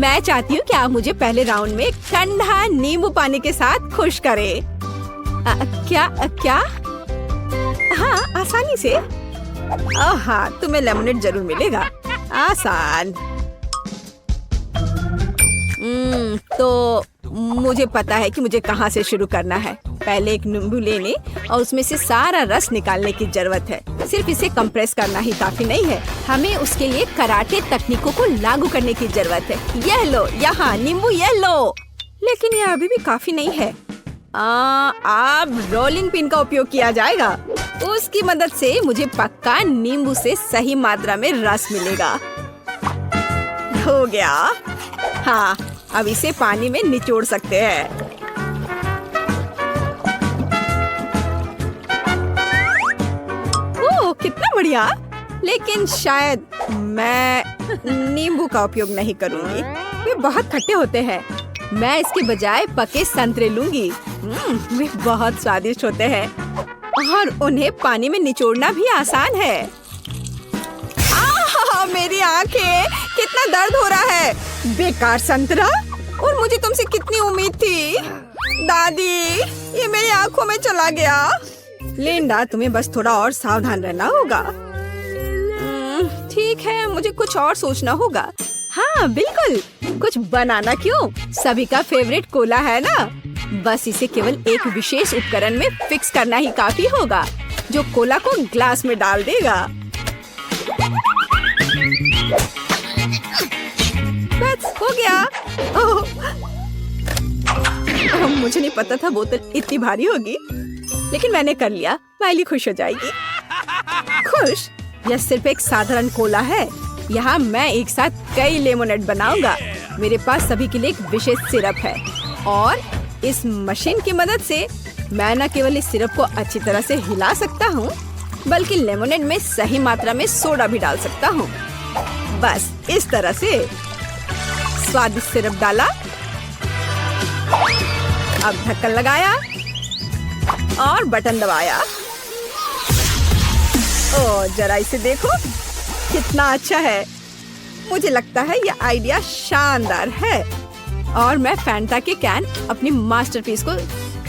मैं चाहती हूँ कि आप मुझे पहले राउंड में ठंडा नींबू पानी के साथ खुश करें। क्या? हाँ, आसानी से। हाँ, तुम्हें लेमनेड जरूर मिलेगा। आसान। तो मुझे पता है कि मुझे कहाँ से शुरू करना है। पहले एक नींबू लेने और उसमें से सारा रस निकालने की जरूरत है। सिर्फ इसे कंप्रेस करना ही काफी नहीं है, हमें उसके लिए कराटे तकनीकों को लागू करने की जरूरत है। यह लो, यहाँ नींबू ये लो। लेकिन यह अभी भी काफी नहीं है। अब रोलिंग पिन का उपयोग किया जाएगा। उसकी मदद से मुझे पक्का नींबू से सही मात्रा में रस मिलेगा। हो गया। हाँ, अब इसे पानी में निचोड़ सकते हैं। ओह, कितना बढ़िया। लेकिन शायद मैं नींबू का उपयोग नहीं करूंगी, वे बहुत खट्टे होते हैं। मैं इसके बजाय पके संतरे लूंगी। वे बहुत स्वादिष्ट होते हैं और उन्हें पानी में निचोड़ना भी आसान है। मेरी आंखें, कितना दर्द हो रहा है। बेकार संतरा, और मुझे तुमसे कितनी उम्मीद थी। दादी, ये मेरी आंखों में चला गया। लिंडा, तुम्हें बस थोड़ा और सावधान रहना होगा। ठीक है, मुझे कुछ और सोचना होगा। हाँ बिल्कुल, कुछ बनाना क्यों, सभी का फेवरेट कोला है ना। बस इसे केवल एक विशेष उपकरण में फिक्स करना ही काफी होगा, जो कोला को ग्लास में डाल देगा। बस हो गया। मुझे नहीं पता था बोतल इतनी भारी होगी, लेकिन मैंने कर लिया। माइली खुश हो जाएगी। खुश? यह सिर्फ एक साधारण कोला है। यहाँ मैं एक साथ कई लेमोनेड बनाऊंगा। मेरे पास सभी के लिए एक विशेष सिरप है और इस मशीन की मदद से मैं न केवल इस सिरप को अच्छी तरह से हिला सकता हूँ, बल्कि लेमोनेड में सही मात्रा में सोडा भी डाल सकता हूँ। बस इस तरह से स्वादिष्ट सिरप डाला, अब ढक्कन लगाया और बटन दबाया। ओह, जरा इसे देखो, कितना अच्छा है। मुझे लगता है यह आइडिया शानदार है और मैं फैंटा के कैन अपनी मास्टरपीस को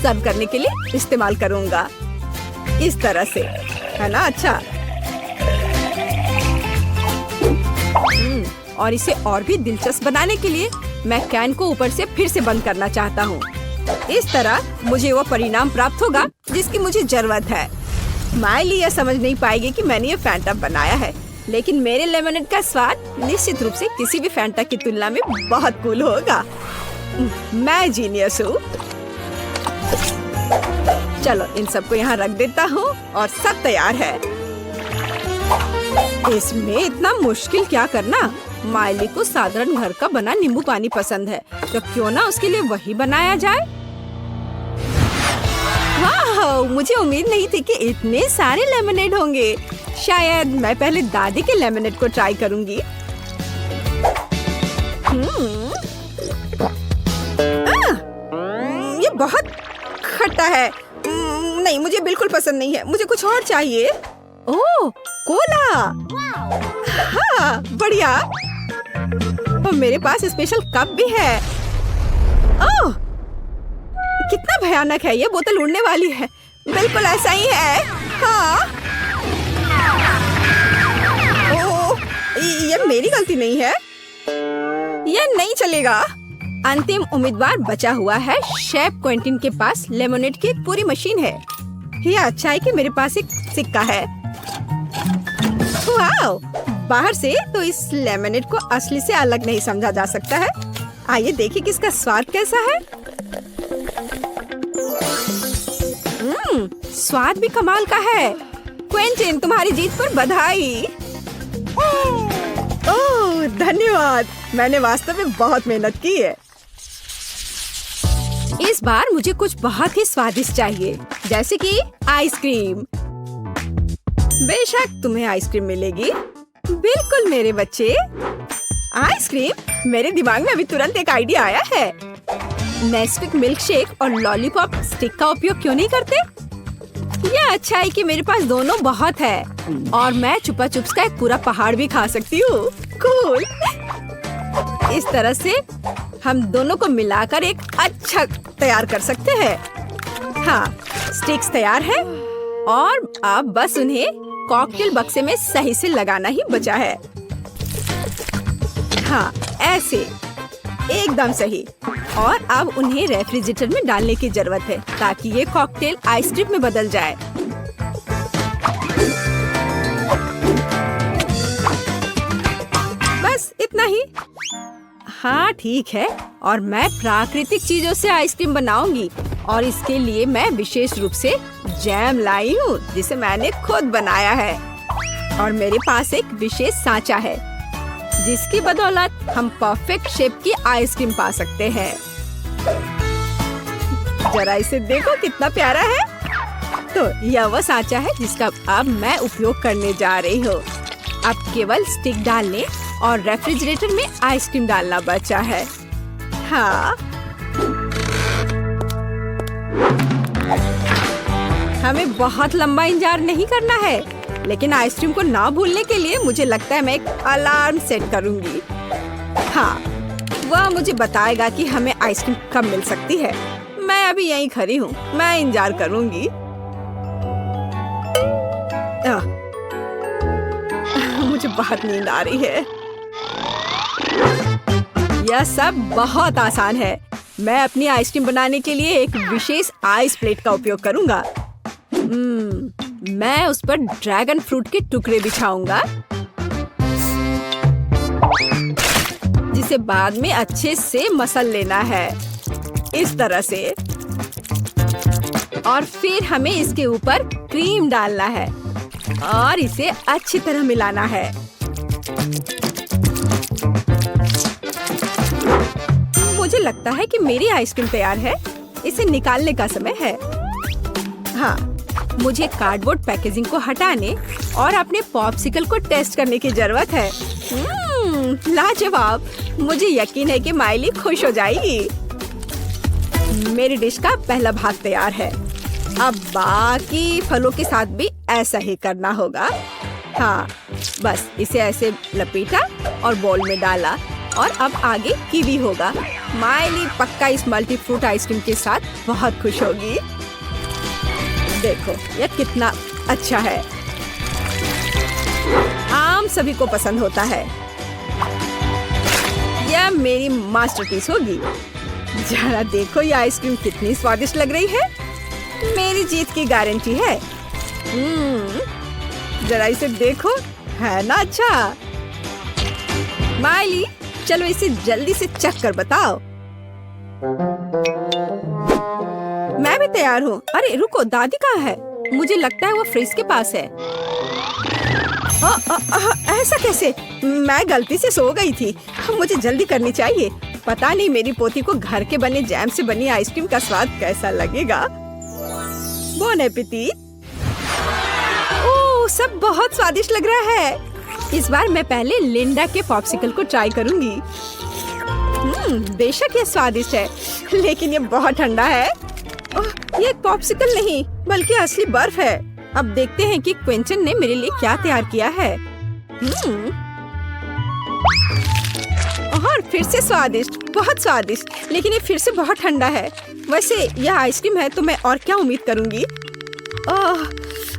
सर्व करने के लिए इस्तेमाल करूंगा। इस तरह से, है ना? अच्छा। और इसे और भी दिलचस्प बनाने के लिए मैं कैन को ऊपर से फिर से बंद करना चाहता हूँ। इस तरह मुझे वो परिणाम प्राप्त होगा जिसकी मुझे जरूरत है। माइली यह समझ नहीं पाएगी कि मैंने ये फैंटा बनाया है, लेकिन मेरे लेमनेड का स्वाद निश्चित रूप से किसी भी फैंटा की तुलना में बहुत कूल होगा। मैं जीनियस हूँ। चलो इन सबको यहाँ रख देता हूँ और सब तैयार है। इसमें इतना मुश्किल क्या करना। माइली को साधारण घर का बना नींबू पानी पसंद है, तो क्यों ना उसके लिए वही बनाया जाए। वाह, मुझे उम्मीद नहीं थी कि इतने सारे लेमनेड होंगे। शायद मैं पहले दादी के लेमनेड को ट्राई करूंगी। ये बहुत खट्टा है। नहीं, मुझे बिल्कुल पसंद नहीं है। मुझे कुछ और चाहिए। ओह, कोला। हाँ, बढ़िया। और मेरे पास स्पेशल कप भी है। ओह, कितना भयानक है। ये बोतल उड़ने वाली है। बिल्कुल ऐसा ही है। हाँ। ओह, ये मेरी गलती नहीं है। ये नहीं चलेगा। अंतिम उम्मीदवार बचा हुआ है। शेफ क्विंटन के पास लेमोनेड की एक पूरी मशीन है। ये अच्छा है कि मेरे पास एक सिक्का है। वाओ, बाहर से तो इस लेमनेड को असली से अलग नहीं समझा जा सकता है। आइए देखिए कि इसका स्वाद कैसा है। स्वाद भी कमाल का है। क्विंटन, तुम्हारी जीत पर बधाई। ओह, धन्यवाद। मैंने वास्तव में बहुत मेहनत की है। इस बार मुझे कुछ बहुत ही स्वादिष्ट चाहिए, जैसे कि आइसक्रीम। बेशक तुम्हें आइसक्रीम मिलेगी। बिल्कुल मेरे बच्चे। आइसक्रीम? मेरे दिमाग में अभी तुरंत एक आइडिया आया है। नेस्क्विक मिल्क शेक और लॉलीपॉप स्टिक का उपयोग क्यों नहीं करते? यह अच्छा है कि मेरे पास दोनों बहुत है और मैं चुपा चुप्स का एक पूरा पहाड़ भी खा सकती हूँ। कूल। इस तरह से हम दोनों को मिलाकर एक अच्छा तैयार कर सकते हैं। हाँ, स्टिक्स तैयार है और अब बस उन्हें कॉकटेल बक्से में सही से लगाना ही बचा है। हाँ, ऐसे एकदम सही। और अब उन्हें रेफ्रिजरेटर में डालने की जरूरत है ताकि ये कॉकटेल आइसक्रीम में बदल जाए। बस इतना ही। हाँ ठीक है, और मैं प्राकृतिक चीजों से आइसक्रीम बनाऊंगी और इसके लिए मैं विशेष रूप से जैम लाई हूँ जिसे मैंने खुद बनाया है। और मेरे पास एक विशेष सांचा है जिसकी बदौलत हम परफेक्ट शेप की आइसक्रीम पा सकते हैं। जरा इसे देखो कितना प्यारा है। तो यह वो सांचा है जिसका अब मैं उपयोग करने जा रही हूँ। अब केवल स्टिक डालने और रेफ्रिजरेटर में आइसक्रीम डालना बचा है। हाँ, हमें बहुत लंबा इंतजार नहीं करना है, लेकिन आइसक्रीम को ना भूलने के लिए मुझे लगता है मैं एक अलार्म सेट करूंगी। हाँ, वह मुझे बताएगा कि हमें आइसक्रीम कब मिल सकती है। मैं अभी यहीं खड़ी हूँ, मैं इंतजार करूंगी। मुझे बहुत नींद आ रही है। यह सब बहुत आसान है। मैं अपनी आइसक्रीम बनाने के लिए एक विशेष आइस प्लेट का उपयोग करूंगा। मैं उस पर ड्रैगन फ्रूट के टुकड़े बिछाऊंगा जिसे बाद में अच्छे से मसल लेना है, इस तरह से। और फिर हमें इसके ऊपर क्रीम डालना है और इसे अच्छी तरह मिलाना है। मुझे लगता है कि मेरी आइसक्रीम तैयार है। इसे निकालने का समय है। हाँ, मुझे कार्डबोर्ड पैकेजिंग को हटाने और अपने पॉप्सिकल को टेस्ट करने की जरूरत है। लाजवाब! मुझे यकीन है कि माइली खुश हो जाएगी। मेरी डिश का पहला भाग तैयार है। अब बाकी फलों के साथ भी ऐसा ही करना होगा। हाँ, बस इसे ऐसे लपेटा और बाउल में डाला और अब आगे कीवी होगा। माइली पक्का इस मल्टी फ्रूट आइसक्रीम के साथ बहुत खुश होगी। देखो यह कितना अच्छा है। आम सभी को पसंद होता है। यह मेरी मास्टरपीस होगी। जरा देखो ये आइसक्रीम कितनी स्वादिष्ट लग रही है। मेरी जीत की गारंटी है। जरा इसे देखो, है ना अच्छा। माइली, चलो इसे जल्दी से चख कर बताओ। मैं भी तैयार हूँ। अरे रुको, दादी कहाँ है? मुझे लगता है वो फ्रिज के पास है। ऐसा कैसे? मैं गलती से सो गई थी। मुझे जल्दी करनी चाहिए। पता नहीं मेरी पोती को घर के बने जैम से बनी आइसक्रीम का स्वाद कैसा लगेगा। Bone appétit. ओह, सब बहुत स्वादिष्ट लग रहा है। इस बार मैं पहले लिंडा के पॉप्सिकल को ट्राई करूंगी। बेशक ये स्वादिष्ट है, लेकिन ये बहुत ठंडा है। ये एक पॉप्सिकल नहीं बल्कि असली बर्फ है। अब देखते हैं कि क्विंटन ने मेरे लिए क्या तैयार किया है। और फिर से स्वादिष्ट, बहुत स्वादिष्ट, लेकिन ये फिर से बहुत ठंडा है। वैसे यह आइसक्रीम है तो मैं और क्या उम्मीद करूंगी।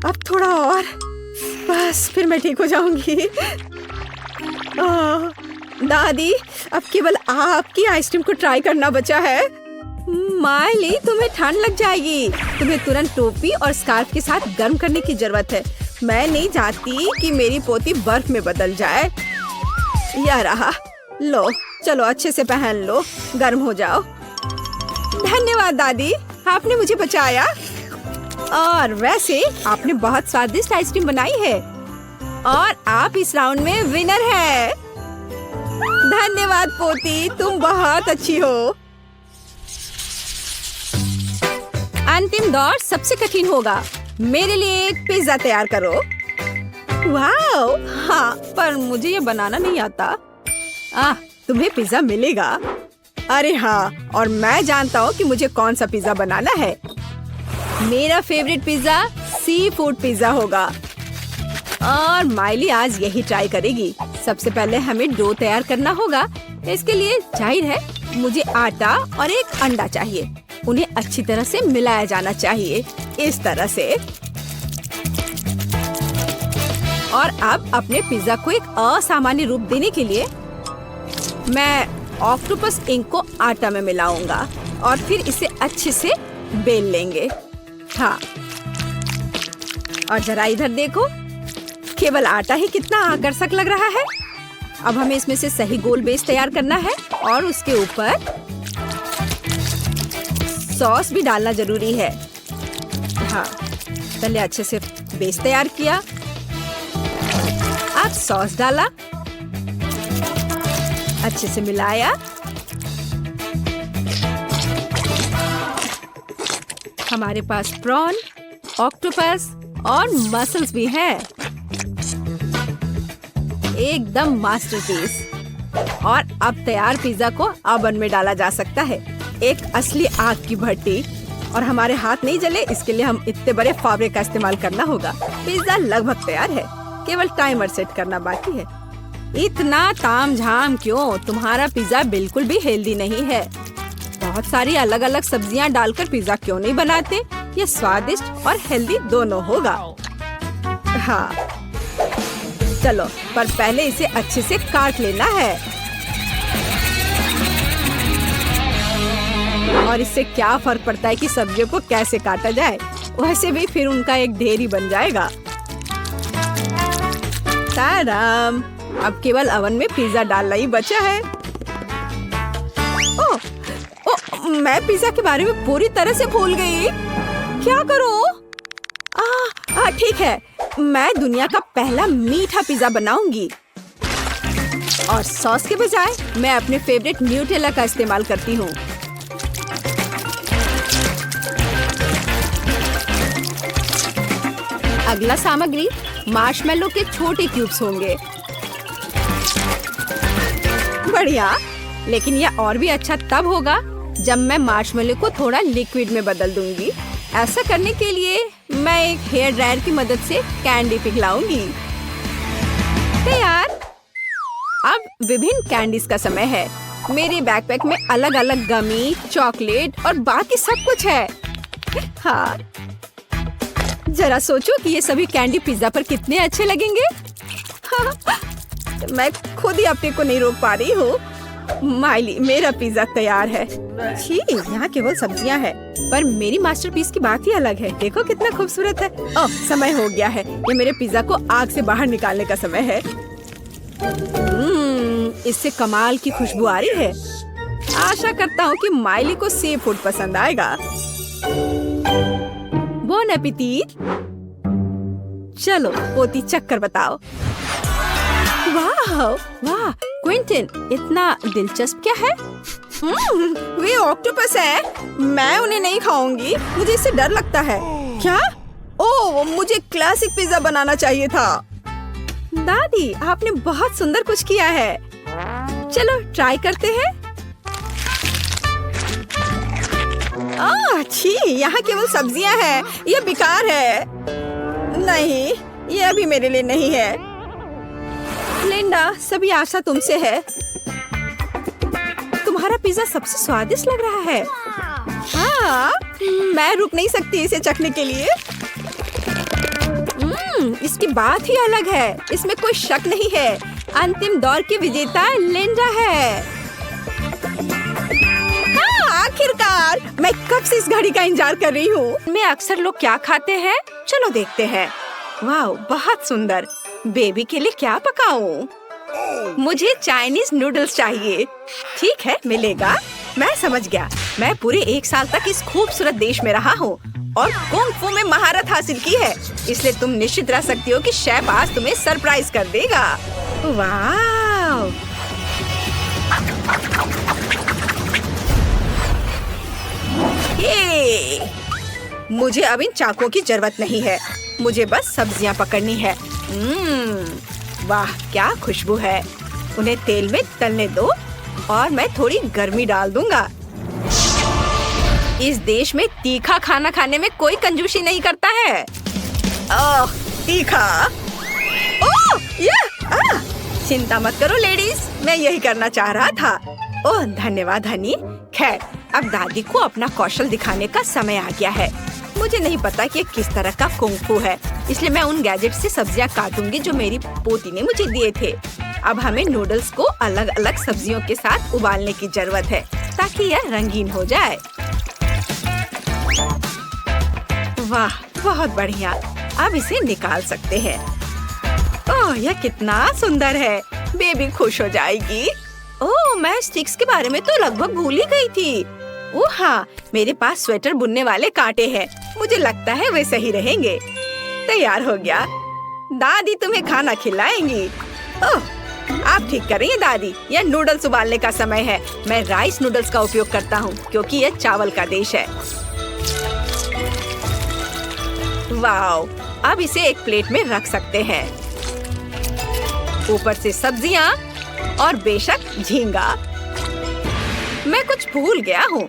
अब थोड़ा और, बस फिर मैं ठीक हो जाऊंगी। दादी, अब केवल आपकी आइसक्रीम को ट्राई करना बचा है। माइली, तुम्हें ठंड लग जाएगी। तुम्हें तुरंत टोपी और स्कार्फ के साथ गर्म करने की जरूरत है। मैं नहीं चाहती कि मेरी पोती बर्फ में बदल जाए। यह रहा, लो, चलो अच्छे से पहन लो, गर्म हो जाओ। धन्यवाद दादी, आपने मुझे बचाया। और वैसे आपने बहुत स्वादिष्ट आइसक्रीम बनाई है और आप इस राउंड में विनर है। धन्यवाद पोती, तुम बहुत अच्छी हो। अंतिम दौर सबसे कठिन होगा। मेरे लिए एक पिज्जा तैयार करो। वाओ, हाँ, पर मुझे ये बनाना नहीं आता। तुम्हें पिज्जा मिलेगा। अरे हाँ, और मैं जानता हूँ कि मुझे कौन सा पिज्जा बनाना है। मेरा favourite pizza sea food pizza होगा और माइली आज यही ट्राई करेगी। सबसे पहले हमें डो तैयार करना होगा। इसके लिए जाहिर है मुझे आटा और एक अंडा चाहिए। उन्हें अच्छी तरह से मिलाया जाना चाहिए, इस तरह से। और अब अपने पिज्जा को एक असामान्य रूप देने के लिए मैं ऑक्टोपस इंक को आटा में मिलाऊंगा और फिर इसे अच्छे से बेल लेंगे। हाँ, और जरा इधर देखो, केवल आटा ही कितना आकर्षक लग रहा है। अब हमें इसमें से सही गोल बेस तैयार करना है और उसके ऊपर सॉस भी डालना जरूरी है। हाँ, पहले अच्छे से बेस तैयार किया, अब सॉस डाला, अच्छे से मिलाया। हमारे पास प्रॉन, ऑक्टोपस और मसल्स भी हैं। एकदम मास्टरपीस। और अब तैयार पिज्जा को ओवन में डाला जा सकता है, एक असली आग की भट्टी। और हमारे हाथ नहीं जले, इसके लिए हम इतने बड़े फावड़े का इस्तेमाल करना होगा। पिज्जा लगभग तैयार है, केवल टाइमर सेट करना बाकी है। इतना तामझाम क्यों? तुम्हारा पिज्जा बिल्कुल भी हेल्दी नहीं है। बहुत सारी अलग अलग सब्जियां डालकर पिज्जा क्यों नहीं बनाते? ये स्वादिष्ट और हेल्दी दोनों होगा। हाँ, चलो, पर पहले इसे अच्छे से काट लेना है। और इससे क्या फर्क पड़ता है कि सब्जियों को कैसे काटा जाए? वैसे भी फिर उनका एक ढेर ही बन जाएगा। ताराम, अब केवल ओवन में पिज्जा डालना ही बचा है। ओह, मैं पिज्जा के बारे में पूरी तरह से भूल गई। क्या करूं? ठीक है, मैं दुनिया का पहला मीठा पिज्जा बनाऊंगी। और सॉस के बजाय मैं अपने फेवरेट न्यूटेला का इस्तेमाल करती हूँ। अगला सामग्री मार्शमेलो के छोटे क्यूब्स होंगे। बढ़िया, लेकिन यह और भी अच्छा तब होगा जब मैं मार्शमेलो को थोड़ा लिक्विड में बदल दूंगी। ऐसा करने के लिए मैं एक हेयर ड्रायर की मदद से कैंडी पिघलाऊंगी। तैयार। अब विभिन्न कैंडीज का समय है। मेरे बैकपैक में अलग अलग गमी, चॉकलेट और बाकी सब कुछ है। हाँ, जरा सोचो कि ये सभी कैंडी पिज्जा पर कितने अच्छे लगेंगे। हाँ, मैं खुद ही अपने को नहीं रोक पा रही हूँ। माइली, मेरा पिज्जा तैयार है। छी, यहाँ केवल सब्जियाँ हैं, पर मेरी मास्टरपीस की बात ही अलग है। देखो कितना खूबसूरत है। ओह, समय हो गया है। ये मेरे पिज्जा को आग से बाहर निकालने का समय है। इससे कमाल की खुशबू आ रही है। आशा करता हूँ कि माइली को सी फूड पसंद आएगा। Bone appétit. चलो, पोती चक्कर बताओ। वाह वाह, क्विंटन, इतना दिलचस्प क्या है? वे ऑक्टोपस है। मैं उन्हें नहीं खाऊंगी, मुझे इससे डर लगता है। क्या? ओह, मुझे क्लासिक पिज्जा बनाना चाहिए था। दादी, आपने बहुत सुंदर कुछ किया है। चलो ट्राई करते हैं। छी, यहाँ केवल सब्जियाँ हैं। यह बेकार है। नहीं, यह अभी मेरे लिए नहीं है। लिंडा, सभी आशा तुमसे है। तुम्हारा पिज्जा सबसे स्वादिष्ट लग रहा है। हाँ, मैं रुक नहीं सकती इसे चखने के लिए। इसकी बात ही अलग है, इसमें कोई शक नहीं है। अंतिम दौर की विजेता लिंडा है। हाँ, आखिरकार, मैं कब से इस घड़ी का इंतजार कर रही हूँ। मैं अक्सर लोग क्या खाते हैं, चलो देखते हैं। वाह, बहुत सुंदर। बेबी के लिए क्या पकाऊं? मुझे चाइनीज नूडल्स चाहिए। ठीक है, मिलेगा। मैं समझ गया। मैं पूरे 1 साल तक इस खूबसूरत देश में रहा हूँ और कुंग फू में महारत हासिल की है, इसलिए तुम निश्चित रह सकती हो कि शेफ आज तुम्हें सरप्राइज कर देगा। वाह! ये मुझे अब इन चाकुओं की जरूरत नहीं है, मुझे बस सब्जियां पकड़नी है। वाह, क्या खुशबू है। उन्हें तेल में तलने दो और मैं थोड़ी गर्मी डाल दूंगा। इस देश में तीखा खाना खाने में कोई कंजूसी नहीं करता है। ओह, तीखा। ओह, चिंता मत करो लेडीज, मैं यही करना चाह रहा था। ओह धन्यवाद हनी। खैर, अब दादी को अपना कौशल दिखाने का समय आ गया है। मुझे नहीं पता कि ये किस तरह का कुंग-फू है, इसलिए मैं उन गैजेट से सब्जियां काटूंगी जो मेरी पोती ने मुझे दिए थे। अब हमें नूडल्स को अलग अलग सब्जियों के साथ उबालने की जरूरत है ताकि यह रंगीन हो जाए। वाह, बहुत बढ़िया। अब इसे निकाल सकते हैं। ओह, यह कितना सुंदर है। बेबी खुश हो जाएगी। ओह, मैं स्टिक्स के बारे में तो लगभग भूल ही गई थी। ओह हाँ, मेरे पास स्वेटर बुनने वाले कांटे हैं। मुझे लगता है वे सही रहेंगे। तैयार हो गया। दादी तुम्हें खाना खिलाएंगी। ओह, आप ठीक कर रही हैं दादी। यह नूडल्स उबालने का समय है। मैं राइस नूडल्स का उपयोग करता हूँ क्योंकि यह चावल का देश है। वाओ, अब इसे एक प्लेट में रख सकते हैं। ऊपर से सब्जियाँ और बेशक झींगा। मैं कुछ भूल गया हूँ।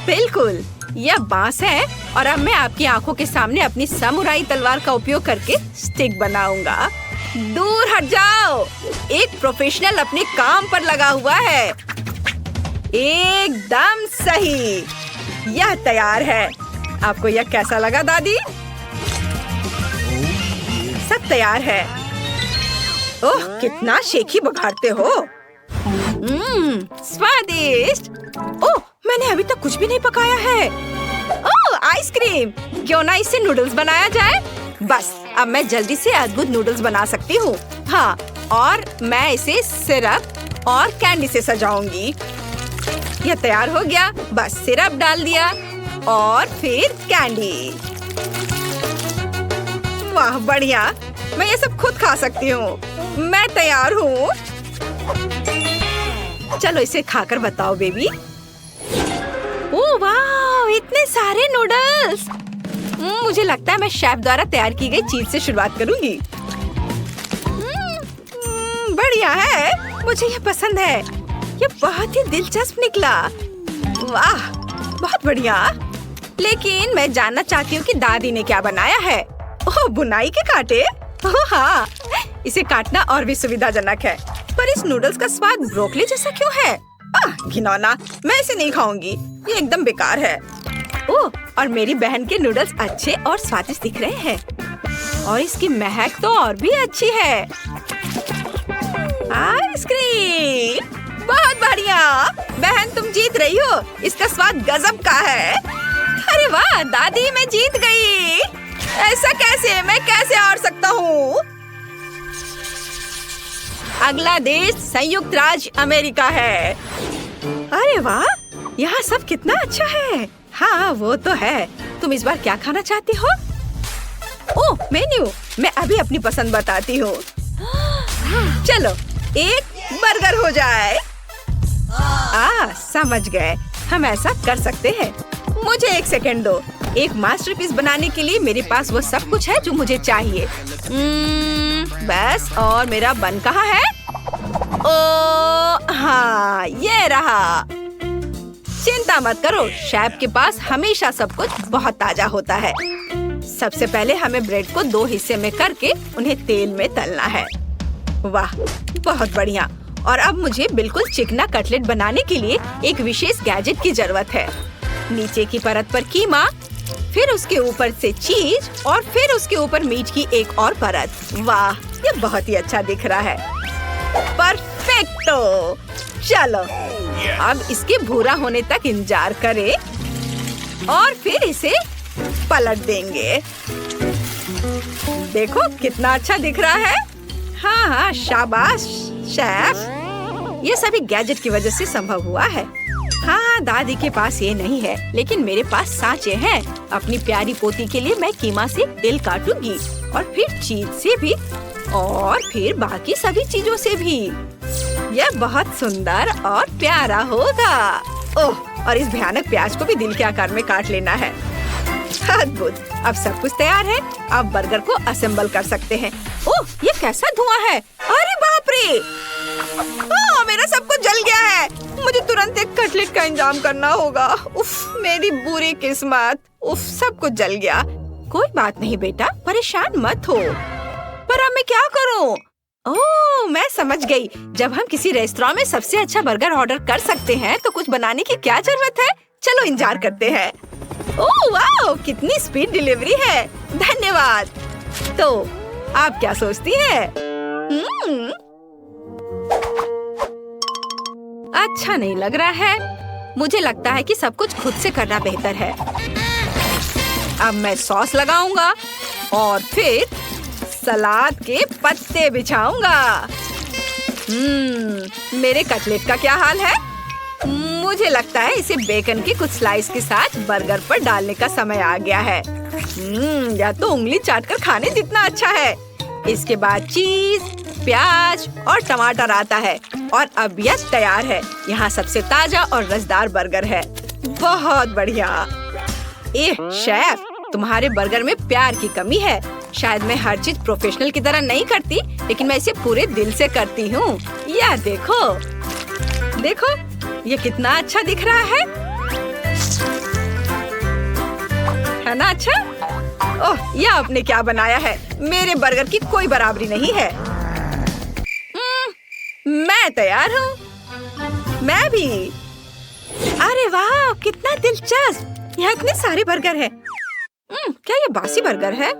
बिल्कुल, यह बांस है और अब मैं आपकी आंखों के सामने अपनी समुराई तलवार का उपयोग करके स्टिक बनाऊंगा। दूर हट जाओ। एक प्रोफेशनल अपने काम पर लगा हुआ है। एकदम सही। यह तैयार है। आपको यह कैसा लगा दादी? सब तैयार है। ओह, कितना शेखी बघाड़ते हो। स्वादिष्ट। ओह, मैंने अभी तक कुछ भी नहीं पकाया है। ओह, आइसक्रीम। क्यों ना इससे नूडल्स बनाया जाए? बस, अब मैं जल्दी से अद्भुत नूडल्स बना सकती हूँ। हाँ, और मैं इसे सिरप और कैंडी से सजाऊंगी। यह तैयार हो गया। बस सिरप डाल दिया और फिर कैंडी। वाह बढ़िया, मैं ये सब खुद खा सकती हूँ। मैं तैयार हूँ। चलो इसे खाकर बताओ बेबी। ओह वाह, इतने सारे नूडल्स। मुझे लगता है मैं शेफ द्वारा तैयार की गई चीज से शुरुआत करूंगी। बढ़िया है, मुझे ये पसंद है। ये बहुत ही दिलचस्प निकला। वाह, बहुत बढ़िया। लेकिन मैं जानना चाहती हूँ कि दादी ने क्या बनाया है। ओह, बुनाई के कांटे। ओह हाँ, इसे काटना और भी सुविधाजनक है। पर इस नूडल्स का स्वाद ब्रोकली जैसा क्यों है? घिनौना, मैं इसे नहीं खाऊंगी। ये एकदम बेकार है। ओह, और मेरी बहन के नूडल्स अच्छे और स्वादिष्ट दिख रहे हैं। और इसकी महक तो और भी अच्छी है। आइसक्रीम, बहुत बढ़िया। बहन तुम जीत रही हो। इसका स्वाद गजब का है। अरे वाह दादी, मैं जीत गई। ऐसा कैसे? मैं कैसे हार सकता हूँ? अगला देश संयुक्त राज्य अमेरिका है। अरे वाह, यहाँ सब कितना अच्छा है। हाँ वो तो है। तुम इस बार क्या खाना चाहती हो? ओह, मेन्यू। मैं अभी अपनी पसंद बताती हूँ। चलो एक बर्गर हो जाए। समझ गए, हम ऐसा कर सकते हैं। मुझे एक सेकंड दो। एक मास्टरपीस बनाने के लिए मेरे पास वो सब कुछ है जो मुझे चाहिए। बस, और मेरा बन कहाँ है? ओ हाँ, ये रहा। चिंता मत करो, शेफ के पास हमेशा सब कुछ बहुत ताजा होता है। सबसे पहले हमें ब्रेड को 2 हिस्से में करके उन्हें तेल में तलना है। वाह, बहुत बढ़िया। और अब मुझे बिल्कुल चिकना कटलेट बनाने के लिए एक विशेष गैजेट की जरूरत है। नीचे की परत पर कीमा, फिर उसके ऊपर से चीज और फिर उसके ऊपर मीट की एक और परत। वाह, ये बहुत ही अच्छा दिख रहा है। परफेक्टो। चलो अब इसके भूरा होने तक इंतजार करें और फिर इसे पलट देंगे। देखो कितना अच्छा दिख रहा है। हाँ हाँ, शाबाश शेफ। ये सभी गैजेट की वजह से संभव हुआ है। हाँ, दादी के पास ये नहीं है, लेकिन मेरे पास सांचे हैं। अपनी प्यारी पोती के लिए मैं कीमा से दिल काटूंगी और फिर चीज से भी और फिर बाकी सभी चीजों से भी। यह बहुत सुंदर और प्यारा होगा। ओह, और इस भयानक प्याज को भी दिल के आकार में काट लेना है। अद्भुत। अब सब कुछ तैयार है। अब बर्गर को असेंबल कर सकते हैं। ओह, ये कैसा धुआं है? अरे बाप रे! ओह, मेरा सब कुछ जल गया है। मुझे तुरंत एक कटलेट का इंतजाम करना होगा। उफ, मेरी बुरी किस्मत। उफ, सब कुछ जल गया। कोई बात नहीं बेटा, परेशान मत हो। पर अब मैं क्या करूं? ओह, मैं समझ गई। जब हम किसी रेस्टोरेंट में सबसे अच्छा बर्गर ऑर्डर कर सकते हैं तो कुछ बनाने की क्या जरूरत है। चलो इंतजार करते हैं। ओह वाह, कितनी स्पीड डिलीवरी है। धन्यवाद। तो आप क्या सोचती हैं? अच्छा नहीं लग रहा है। मुझे लगता है कि सब कुछ खुद से करना बेहतर है। अब मैं सॉस लगाऊंगा और फिर सलाद के पत्ते बिछाऊंगा। मेरे कटलेट का क्या हाल है? मुझे लगता है इसे बेकन के कुछ स्लाइस के साथ बर्गर पर डालने का समय आ गया है। या तो उंगली चाटकर खाने जितना अच्छा है। इसके बाद चीज, प्याज और टमाटर आता है और अब यह तैयार है। यहाँ सबसे ताजा और रसदार बर्गर है। बहुत बढ़िया। शेफ, तुम्हारे बर्गर में प्यार की कमी है। शायद मैं हर चीज प्रोफेशनल की तरह नहीं करती, लेकिन मैं इसे पूरे दिल से करती हूँ। यह देखो, देखो ये कितना अच्छा दिख रहा है ना? अच्छा। ओह, यह आपने क्या बनाया है? मेरे बर्गर की कोई बराबरी नहीं है। मैं तैयार हूँ। मैं भी। अरे वाह, कितना दिलचस्प। यहाँ इतने सारे बर्गर हैं। क्या ये बासी बर्गर है?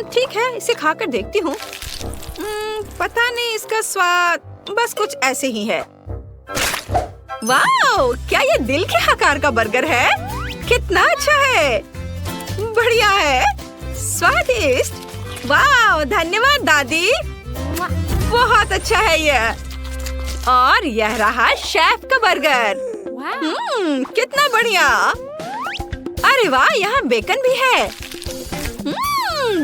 ठीक है, इसे खाकर देखती हूँ। पता नहीं, इसका स्वाद बस कुछ ऐसे ही है। वाह, क्या ये दिल के आकार का बर्गर है? कितना अच्छा है। बढ़िया है, स्वादिष्ट। वाह, धन्यवाद दादी। बहुत अच्छा है यह। और यह रहा शेफ का बर्गर। कितना बढ़िया। अरे वाह, यहाँ बेकन भी है।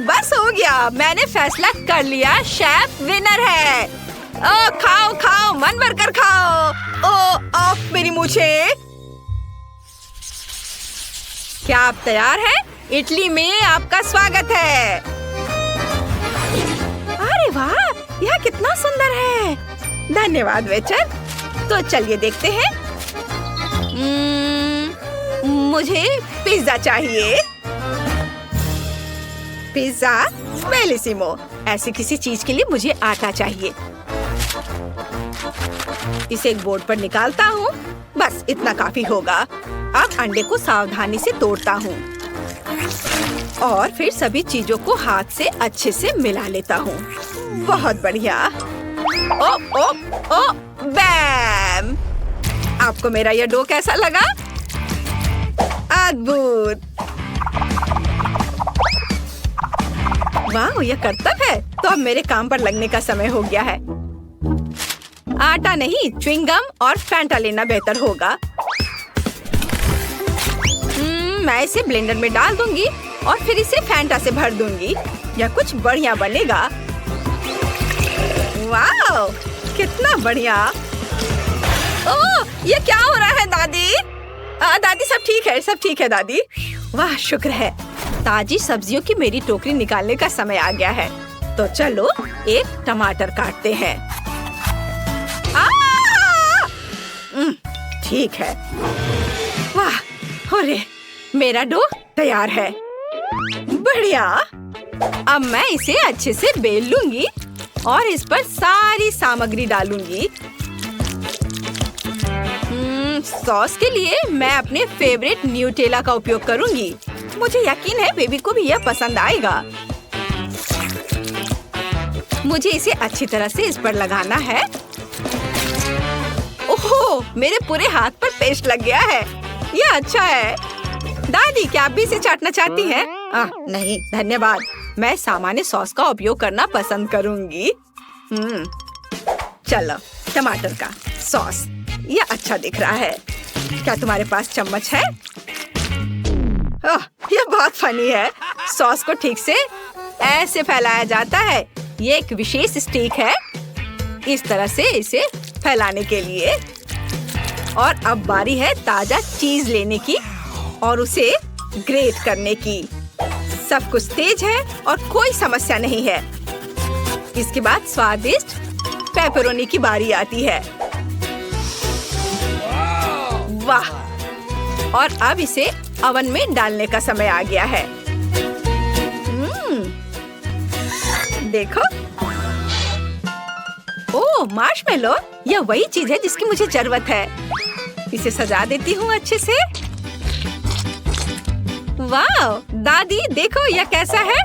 बस हो गया, मैंने फैसला कर लिया। शेफ विनर है। ओ, खाओ खाओ, मन भरकर खाओ। ओ, मेरी मूंछें। क्या आप तैयार हैं? इटली में आपका स्वागत है। अरे वाह, यह कितना सुंदर है। धन्यवाद वेटर। तो चलिए देखते हैं। मुझे पिज्जा चाहिए। पिज्जा बेलिसिमो। ऐसी किसी चीज के लिए मुझे आटा चाहिए। इसे एक बोर्ड पर निकालता हूँ। बस इतना काफी होगा। अब अंडे को सावधानी से तोड़ता हूँ और फिर सभी चीजों को हाथ से अच्छे से मिला लेता हूँ। बहुत बढ़िया। ओ ओ ओ बैम। आपको मेरा यह डो कैसा लगा? अद्भुत। वाह, यह करतब है। तो अब मेरे काम पर लगने का समय हो गया है। आटा नहीं, च्युइंगम और फैंटा लेना बेहतर होगा। मैं इसे ब्लेंडर में डाल दूंगी और फिर इसे फैंटा से भर दूंगी। यह कुछ बढ़िया बनेगा। वाह, कितना बढ़िया। ओह, ये क्या हो रहा है दादी? दादी सब ठीक है, सब ठीक है दादी। वाह, शुक्र है। ताजी सब्जियों की मेरी टोकरी निकालने का समय आ गया है। तो चलो एक टमाटर काटते हैं। ठीक है। वाह, अरे मेरा डो तैयार है। बढ़िया। अब मैं इसे अच्छे से बेल लूंगी और इस पर सारी सामग्री डालूंगी। सॉस के लिए मैं अपने फेवरेट न्यूटेला का उपयोग करूंगी। मुझे यकीन है बेबी को भी यह पसंद आएगा। मुझे इसे अच्छी तरह से इस पर लगाना है। ओहो, मेरे पूरे हाथ पर पेस्ट लग गया है। यह अच्छा है। दादी, क्या आप भी इसे चाटना चाहती हैं? नहीं धन्यवाद। मैं सामान्य सॉस का उपयोग करना पसंद करूंगी। चलो, टमाटर का सॉस। यह अच्छा दिख रहा है। क्या तुम्हारे पास चम्मच है? यह बहुत फनी है। सॉस को ठीक से ऐसे फैलाया जाता है। ये एक विशेष स्टिक है। इस तरह से इसे फैलाने के लिए। और अब बारी है ताजा चीज लेने की और उसे ग्रेट करने की। सब कुछ तेज है और कोई समस्या नहीं है। इसके बाद स्वादिष्ट पेपरोनी की बारी आती है। वाह, और अब इसे ओवन में डालने का समय आ गया है। देखो, ओह, मार्शमेलो, यह वही चीज है जिसकी मुझे जरूरत है। इसे सजा देती हूँ अच्छे से। वाह दादी, देखो यह कैसा है।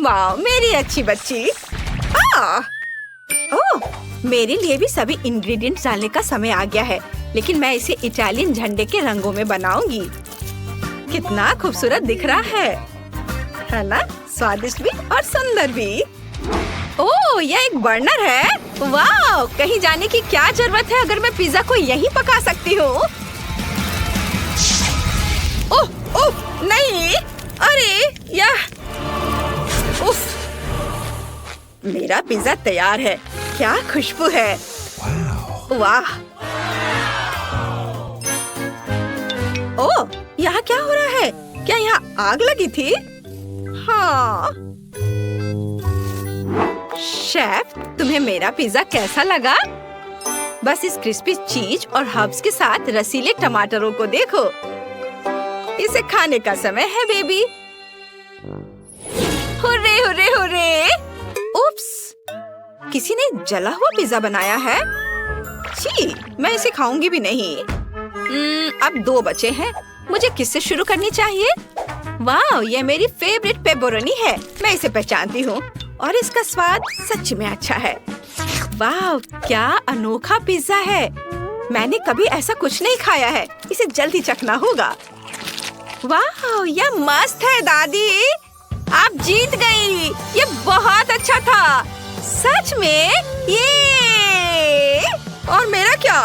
वाह मेरी अच्छी बच्ची। ओह, मेरे लिए भी सभी इंग्रेडिएंट्स डालने का समय आ गया है, लेकिन मैं इसे इटालियन झंडे के रंगों में बनाऊंगी। कितना खूबसूरत दिख रहा है ना? स्वादिष्ट भी और सुंदर भी। ओह, यह एक बर्नर है। वाह, कहीं जाने की क्या जरूरत है अगर मैं पिज्जा को यहीं पका सकती हूँ। ओह ओह नहीं, अरे यह, उफ, मेरा पिज्जा तैयार है। क्या खुशबू है। वाह। ओह, यहाँ क्या हो रहा है? क्या यहाँ आग लगी थी? हाँ। शेफ, तुम्हें मेरा पिज्जा कैसा लगा? बस इस क्रिस्पी चीज और हर्ब्स के साथ रसीले टमाटरों को देखो। इसे खाने का समय है baby. Hurray hurray hurray. Oops, किसी ने जला हुआ पिज्जा बनाया है। छी, मैं इसे खाऊंगी भी नहीं। अब 2 बचे हैं। मुझे किससे शुरू करनी चाहिए? वाह, यह मेरी फेवरेट पेपरोनी है। मैं इसे पहचानती हूँ और इसका स्वाद सच में अच्छा है। वाह, क्या अनोखा पिज्जा है। मैंने कभी ऐसा कुछ नहीं खाया है। इसे जल्दी चखना होगा। वाह, यह मस्त है दादी। आप जीत गई। ये बहुत अच्छा था। सच में। ये और मेरा क्या?